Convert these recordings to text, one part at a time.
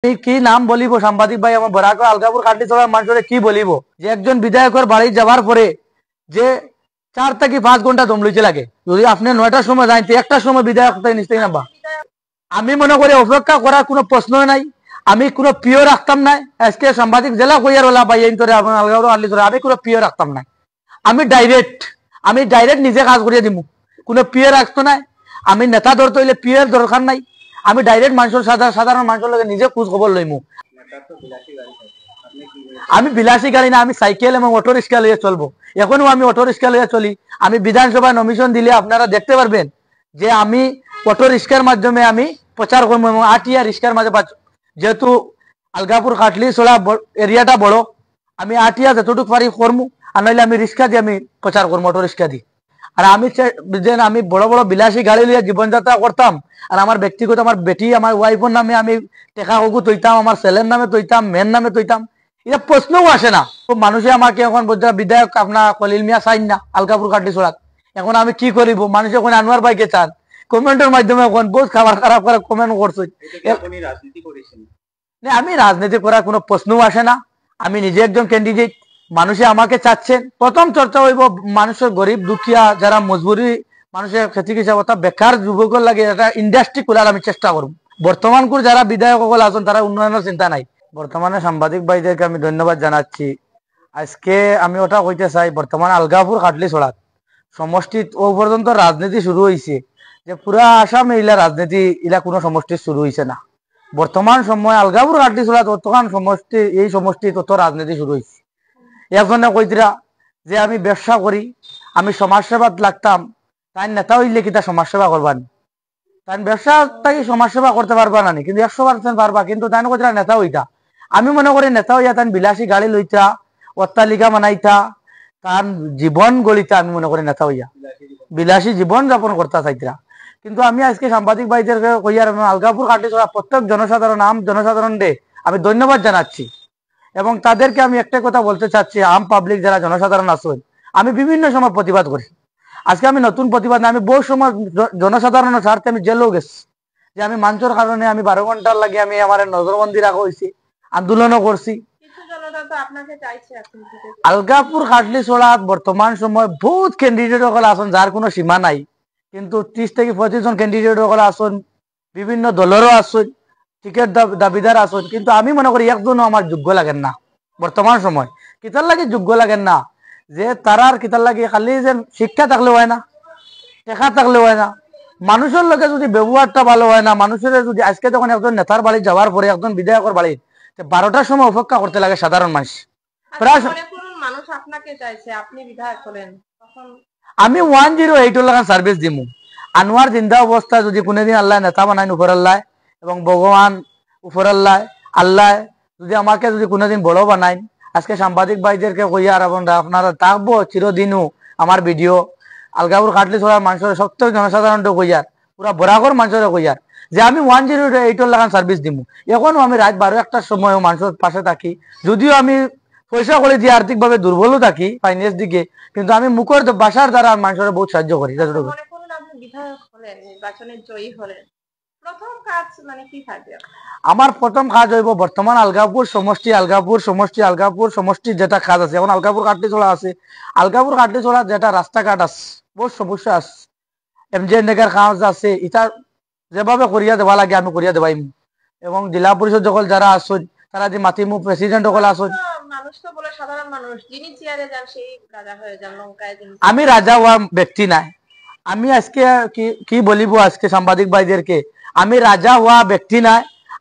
কি নাম বলিব সাংবাদিক ভাই আমার বরাক আলগাপুর কাটলি চলার মানুষের কি বলিব যে একজন বিধায়কের বাড়ি যাওয়ার পরে যে 4 থেকে 5 ঘন্টা দম লইতে লাগে। যদি আপনি 9টার সময় যাইতে 1টার সময় বিধায়ক নিশ্চয়ই নাবা। আমি মনে করি অপেক্ষা করার কোনো প্রশ্ন নাই। আমি কোনো পিও রাখতাম না। আজকে সাংবাদিক জেলা কইয়ার ওলা ভাই এই করে আপনার আলগাপুর আটলি চলা আমি কোনো পিও রাখতাম না। আমি ডাইরেক্ট নিজে কাজ করিয়ে দিব। কোনো পিও রাখতো না। আমি নেতা ধরতে হইলে পিওর দরকার নাই। আমি ডাইরেক্ট মানুষের সাধারণ মানুষের লগে নিজে খোঁজ খবর লইমু। আমি বিলাসী গাড়ি না, আমি সাইকেল এবং অটো রিক্সা লইয়া চলবো। এখনো আমি অটো রিক্সা লইয়া চলি। আমি বিধানসভায় নমিশন দিলে আপনারা দেখতে পারবেন যে আমি অটো রিক্সার মাধ্যমে আমি প্রচার করবো এবং আটিয়া রিক্সার মাঝে যেহেতু আলগাপুর কাটলি ছোড়া এরিয়াটা বড়, আমি আটিয়া যতটুকু পারি করবো। আর নইলে আমি রিক্সা দিয়ে আমি প্রচার করবো, অটো রিক্সা দিয়ে। আর আমি বড় বড় বিলাসী গাড়ি লিয়ে জীবনযাত্রা করতাম। আর আমার ব্যক্তিগত আমার বেটি আমার ওয়াইফের নামে আমি টেকা হকু তৈতাম, আমার ছেলের নামে তৈতাম, মেয়ের নামে তৈতাম। এটা প্রশ্নও আসে না। মানুষে আমাকে এখন বিধায়ক আপনার খলিল মিয়া চাইন না আলগাপুর কাটলি ছোড়াত। এখন আমি কি করিব? মানুষ এখন আনোয়ার ভাইকে চান। কমেন্টের মাধ্যমে এখন বহুত খাবার খারাপ করে কমেন্ট করছে। আমি রাজনীতি করার কোনো প্রশ্নও আসে না। আমি নিজে একজন ক্যান্ডিডেট। মানুষে আমাকে চাচ্ছেন। প্রথম চর্চা হইব মানুষের গরিব দুঃখিয়া যারা মজবুরি মানুষের ক্ষতি হিসাব বেকার যুবকের লাগে একটা ইন্ডাস্ট্রি খোলার আমি চেষ্টা করব। বর্তমান যারা বিধায়ক সকল আছেন তারা উন্নয়নের চিন্তা নাই। বর্তমানে সাংবাদিক ভাইদেরকে আমি ধন্যবাদ জানাচ্ছি। আজকে আমি ওটা কইতে চাই, বর্তমানে আলগাপুর কাটলি ছড়াত সমষ্টি ও পর্যন্ত রাজনীতি শুরু হয়েছে যে পুরা আসামে ইলা রাজনীতি ইলা কোনো সমষ্টি শুরু হয়েছে না। বর্তমান সময় আলগাপুর কাটলি ছড়াত অতখান সমষ্টি এই সমষ্টি তত রাজনীতি শুরু হয়েছে। একজনে কইতরা যে আমি ব্যবসা করি, আমি সমাজসেবাত লাগতাম, তাই নেতা হইলে কি তা সমাজসেবা করবা নি? তাই ব্যবসা তাই সমাজসেবা করতে পারবা না, কিন্তু 100% পারবা, কিন্তু তাই কইতরা নেতা হইতা। আমি মনে করি নেতা হইয়া তাই বিলাসী গাড়ি লইতা, অট্টালিকা বানাইতা, তার জীবন গড়িতা। আমি মনে করি নেতা হইয়া বিলাসী জীবন যাপন করতে চাইতরা। কিন্তু আমি আজকে সাংবাদিক ভাইদেরকে কইয়ার আলগাপুর কাটলি ছড়া প্রত্যেক জনসাধারণ আম জনসাধারণ দে আমি ধন্যবাদ জানাচ্ছি। এবং তাদেরকে আমি একটা কথা বলতে চাচ্ছি, আম পাবলিক যারা জনসাধারণ আছেন, আমি বিভিন্ন সময় প্রতিবাদ করি। আজকে আমি নতুন প্রতিবাদ না, আমি বহু সময় জনসাধারণের স্বার্থে আমি জেলেও গেছি যে আমি মানুষের কারণে আমি 12 ঘন্টার লাগে আমি আমার নজরবন্দি রাখা হয়েছি, আন্দোলনও করছি। আলগাপুর কাটলি ছড়াত বর্তমান সময় বহুত ক্যান্ডিডেট সকল আছেন যার কোনো সীমা নাই, কিন্তু 30 থেকে 35 জন ক্যান্ডিডেট সকল আছেন, বিভিন্ন দলেরও আছেন, টিকিট দাবিদার আছেন, কিন্তু আমি মনে করি একজনও আমার যোগ্য লাগেন না বর্তমান সময়। কিতার লাগে যোগ্য লাগেন না যে তারার কিতার লাগে খালি যে শিক্ষা থাকলে হয় না, টেকা থাকলে হয় না, মানুষের লোকে যদি ব্যবহারটা ভালো হয় না। মানুষের যদি আজকে যখন একজন নেতার বাড়ি যাওয়ার পরে একজন বিধায়কের বাড়ি 12টার সময় অপেক্ষা করতে লাগে সাধারণ মানুষ। মানুষ আপনাকে চাইছে, আপনি বিধায়ক হলেন, তখন আমি 108 লাগান সার্ভিস দিমু। আনোয়ার জিন্দা অবস্থা যদি কোনোদিন আল্লাহ নেতা বানাইন উপর আল্লাহ, এবং ভগবান উপর আল্লাহ আল্লাহ যদি আমাকে যদি কোনোদিন বড় বানাইন, আজকে সাংবাদিক ভাইদেরকে কইয়ার আপনারা থাকবো চিরদিনও আমার ভিডিও আলগাপুর কাটলি ছড়ার মানুষের সত্য জনসাধারণটা কইয়ার পুরা বরাগর মানুষের কইয়ার যে আমি 108 লাগান সার্ভিস দিমু। এখনো আমি রাত 12-1টার সময় মানুষের পাশে থাকি, যদিও আমি পয়সা করে দিয়ে আর্থিকভাবে দুর্বলও থাকি ফাইন্যান্স দিকে, কিন্তু আমি মুখের বাসার দ্বারা মানুষের বহুত সাহায্য করি। আমার প্রথম কাজ হইব বর্তমান আলগাপুর সমষ্টি যেটা কাজ আছে, এখন আলগাপুর কাটলি চলা আছে, আলগাপুর কাটলি চলা যেটা রাস্তাঘাট আছে বহুত সমস্যা আছে, এমজিএন নেগার কাজ আছে, এটা যেভাবে করিয়া দেওয়া লাগে আমি করিয়া দেবাই। এবং জেলা পরিষদ সকল যারা আসুন তারা যে মাতিমু প্রেসিডেন্ট সকল আসুন। আমি রাজা হওয়া ব্যক্তি নাই। আমি আজকে কি বলিব আজকে সাংবাদিক ভাইদেরকে, আমি রাজা হওয়া ব্যক্তি নাই।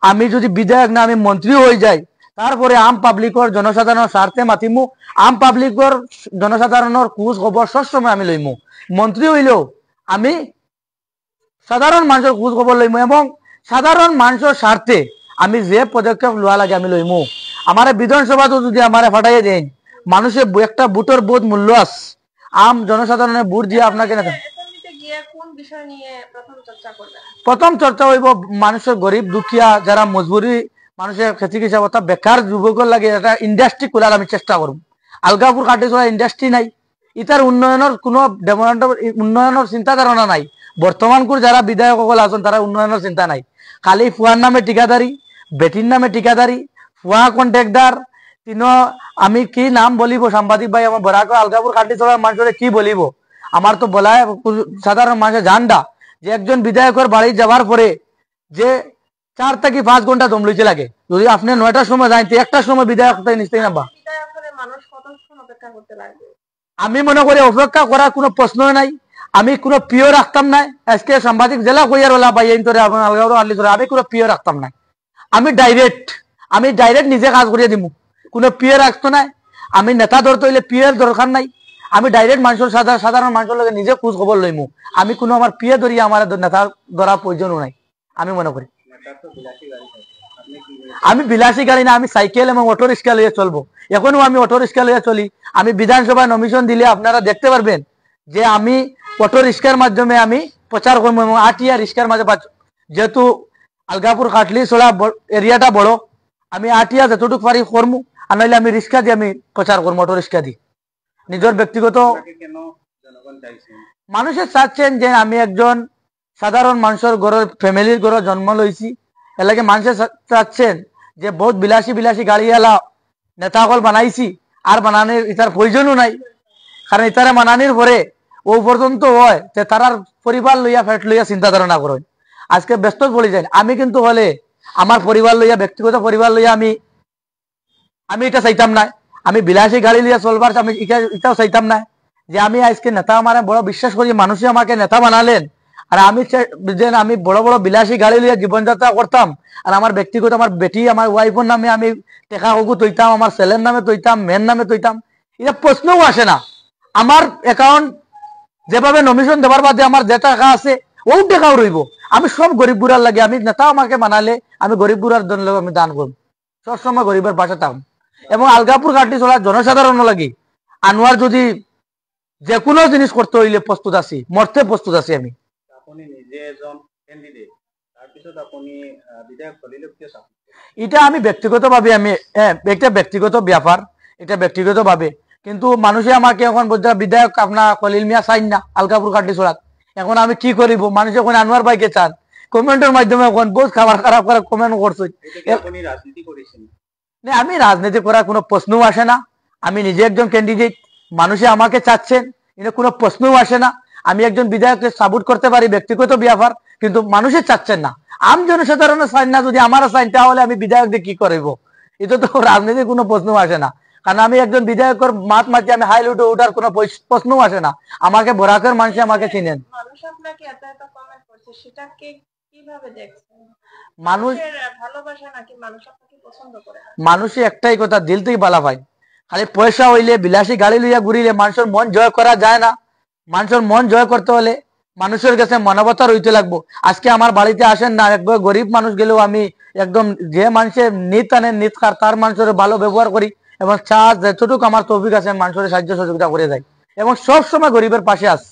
আমি যদি বিধায়ক না আমি মন্ত্রী হয়ে যাই, তারপরে আম পাবলিকর জনসাধারণের স্বার্থে মাতিমু, আম পাবলিকর জনসাধারণের খোঁজ খবর সবসময় আমি লইমু। মন্ত্রী হইলেও আমি সাধারণ মানুষের খোঁজ খবর লইমু এবং সাধারণ মানুষের স্বার্থে আমি যে পদক্ষেপ লওয়া লাগে আমি লইমু। আমার বিধানসভাতে যদি আমার ফাটাইয়ে দেন, মানুষের একটা বুটের বহুত মূল্য আছে। আম জনসাধারণের বুট দিয়ে আপনাকে প্রথম চর্চা হইব মানুষের গরিব দুঃখিয়া যারা মজবুরি মানুষের ক্ষতি হিসাব বেকার যুবকের লাগে একটা ইন্ডাস্ট্রি খোলার আমি চেষ্টা করব। আলগাপুর কাটলি ছড়া ইন্ডাস্ট্রি নাই, ইতার উন্নয়নের কোনো উন্নয়নের চিন্তা ধারণা নাই। বর্তমান যারা বিধায়ক সকল আছেন তারা উন্নয়নের চিন্তা নাই, খালি ফুয়ার নামে ঠিকাদারি, বেটির নামে ঠিকাদারি, ফুয়া কন্ট্রাক্টর, তিনো আমি কি নাম বলিব সাংবাদিক ভাই, আমার বরাক আলগাপুর কাটি চলার মানুষের কি বলিব? আমার তো বলায় সাধারণ মানুষের জানডা যে একজন বিধায়কের বাড়ি যাওয়ার পরে যে 4 থেকে 5 ঘন্টা দম লইতে লাগে। যদি আপনি 9টার সময় যাইতে 1টার সময় বিধায়ক নিশ্চয়ই না বা বিধায়ক হলে মানুষ কতক্ষণ অপেক্ষা করতে লাগবে? আমি মনে করি অপেক্ষা করার কোনো প্রশ্ন নাই। আমি কোনো প্রিয় রাখতাম না। আজকে সাংবাদিক জেলা কইয়ার ওলা ভাই এই তোরে আমি কোনো প্রিয় রাখতাম না। আমি ডাইরেক্ট নিজে কাজ করিয়ে দিব, কোনো প্রিয় রাখতো না। আমি নেতা ধরতে হইলে প্রিয়ের দরকার নাই। আমি ডাইরেক্ট মানুষের সাধারণ মানুষের লগে নিজে খোঁজ খবর লইমু। আমি কোনো আমার প্রিয় ধরিয়া আমার নেতা ধরা প্রয়োজনও নাই আমি মনে করি। আমি বিলাসী গাড়ি না, আমি সাইকেল এবং অটো রিক্সা লইয়া চলবো। এখনো আমি অটো রিক্সা লইয়া চলি। আমি বিধানসভায় নমিশন দিলে আপনারা দেখতে পারবেন যে আমি অটো রিক্সার মাধ্যমে আমি প্রচার করবো এবং আটিয়া রিক্সার মাঝে, যেহেতু আলগাপুর কাটলি ছোড়া এরিয়াটা বড়, আমি আটিয়া যতটুকু পারি করবো। আর নাহলে আমি রিক্সা দিয়ে আমি প্রচার করবো, অটো রিক্সা দিয়ে। নিজের ব্যক্তিগত মানুষের চাচ্ছেন যে আমি একজন সাধারণ মানুষের ঘরের ফ্যামিলির ঘরে জন্ম লইছি, এলাকে মানুষের চাচ্ছেন যে বহুত বিলাসী গাড়িওয়ালা নেতাসকল বানাইছি, আর বানানোর ইতার প্রয়োজনও নাই। কারণ ইতারে বানানির পরে ও পর্যন্ত হয় যে তারার পরিবার লইয়া ফ্যাট লইয়া চিন্তা ধারণা করেন। আজকে ব্যস্ত বলে যান। আমি কিন্তু হলে আমার পরিবার লইয়া, ব্যক্তিগত পরিবার লইয়া আমি এটা চাইতাম না। আমি বিলাসী গাড়ি লইয়া চলবার আমি এটাও চাইতাম না যে আমি আজকে নেতা আমার বড় বিশ্বাস করি, মানুষই আমাকে নেতা বানালেন, আর আমি বড় বড় বিলাসী গাড়ি লইয়া জীবনযাত্রা করতাম, আর আমার ব্যক্তিগত আমার বেটি আমার ওয়াইফের নামে আমি টেকা হকু তৈতাম, আমার ছেলের নামে তৈতাম, মেয়ের নামে তৈতাম। এটা প্রশ্নও আসে না। আমার অ্যাকাউন্ট যেভাবে নমিশন দেওয়ার বাদে আমার যে টাকা আছে ও টাকাও রইব। আমি সব গরিব বুড়ার লাগে, আমি নেতা আমাকে বানালে আমি গরিব বুড়ার জন্য আমি দান করব, সবসময় গরিবের পাশে থাকব। এবং আলগাপুর ঘাটি চলা জনসাধারণ লাগে আনোয়ার যদি যে কোনো জিনিস করতে হইলে প্রস্তুত আছি, মরতে প্রস্তুত আছি আমি। এটা আমি ব্যক্তিগতভাবে একটা ব্যক্তিগত ব্যাপার, এটা ব্যক্তিগতভাবে। কিন্তু মানুষে আমাকে এখন বলতে বিধায়ক আপনার খলিল মিয়া চাইন না আলগাপুর কাটি চড়াত। এখন আমি কি করিব? মানুষ এখন আনোয়ার ভাইকে চান, কমেন্টের মাধ্যমে এখন বহুত খাবার খারাপ করে কমেন্ট করছে। আমি রাজনীতি করার কোনো প্রশ্নও আসে না। আমি নিজে একজন ক্যান্ডিডেট, মানুষে আমাকে চাচ্ছেন, এটা কোনো প্রশ্নও আসে না। আমি একজন বিধায়ককে সাপোর্ট করতে পারি, ব্যক্তিগত ব্যাপার, কিন্তু মানুষে চাচ্ছেন না। আম জনসাধারণের চান না, যদি আমারও চান তাহলে আমি বিধায়ক দিয়ে কি করব? এটা তো রাজনীতির কোনো প্রশ্ন আসে না। কারণ আমি একজন বিধায়কের মাত মাতি আমি হাইল উঠে ওঠার কোনো প্রশ্নও আসে না। আমাকে বরাকের মানুষ আমাকে চিনেন। মানুষ আপনাকে এত এত কমেন্ট করছে, সেটাকে কিভাবে দেখছেন? মানুষ ভালোবাসা নাকি মানুষ আপনাকে পছন্দ করে? মানুষে একটাই কথা দিল থেকে বালা পায়। খালি পয়সা হইলে, বিলাসী গাড়ি লইয়া ঘুরিলে মানুষের মন জয় করা যায় না। মানুষের মন জয় করতে হলে মানুষের কাছে মানবতা রইতে লাগবো। আজকে আমার বাড়িতে আসেন না, একবার গরিব মানুষ গেলেও আমি একদম যে মানুষের নিত আনেন নিত খার তার মানুষের ভালো ব্যবহার করি, এবং যতটুকু আমার তৌফিক আছে মানুষের সাহায্য সহযোগিতা করে যাই, এবং সব সময় গরিবের পাশে আছি।